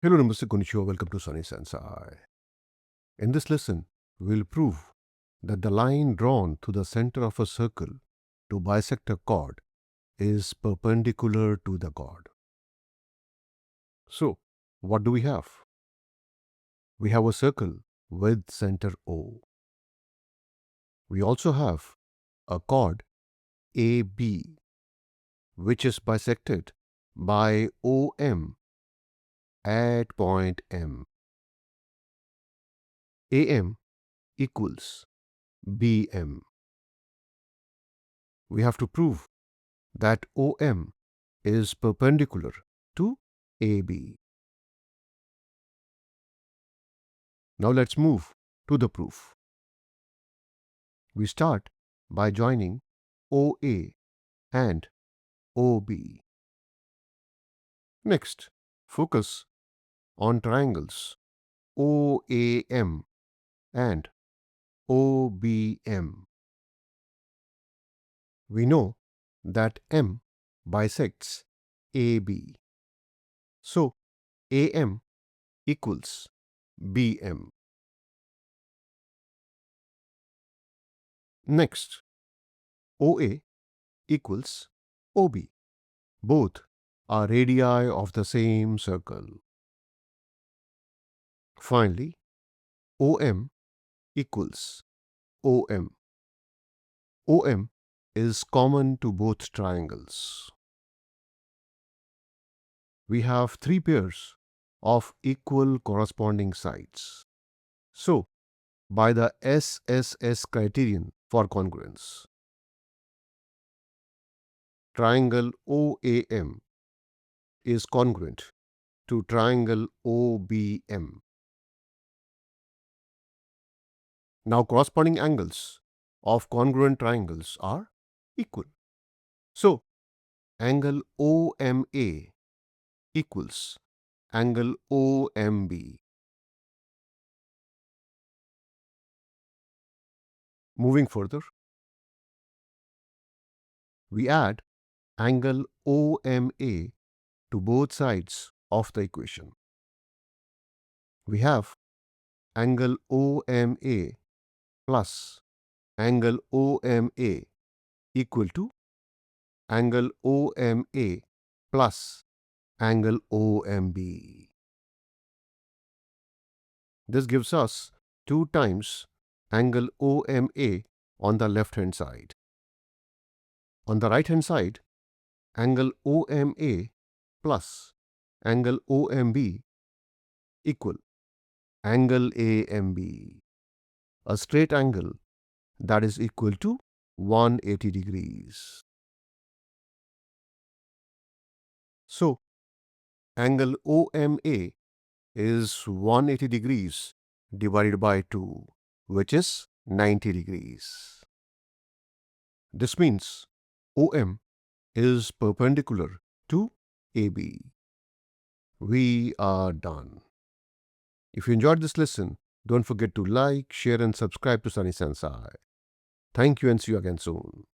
Hello, Namaste, Konnichiwa. Welcome to Sunny Sensei. In this lesson, we'll prove that the line drawn to the center of a circle to bisect a chord is perpendicular to the chord. So, what do we have? We have a circle with center O. We also have a chord AB, which is bisected by OM at point M. AM equals BM. We have to prove that OM is perpendicular to AB. Now let's move to the proof. We start by joining OA and OB. Next, focus on triangles OAM and OBM. We know that M bisects AB. So, AM equals BM. Next, OA equals OB. Both are radii of the same circle. Finally, OM equals OM. OM is common to both triangles. We have three pairs of equal corresponding sides. So, by the SSS criterion for congruence, triangle OAM is congruent to triangle OBM. Now, corresponding angles of congruent triangles are equal. So, angle OMA equals angle OMB. Moving further, we add angle OMA to both sides of the equation. We have angle OMA plus angle OMA equal to angle OMA plus angle OMB. This gives us 2 times angle OMA on the left hand side. On the right hand side, angle OMA plus angle OMB equal angle AMB, a straight angle that is equal to 180 degrees. So, angle OMA is 180 degrees divided by 2, which is 90 degrees. This means OM is perpendicular to AB. We are done. If you enjoyed this lesson, don't forget to like, share and subscribe to Sunny Sensei. Thank you and see you again soon.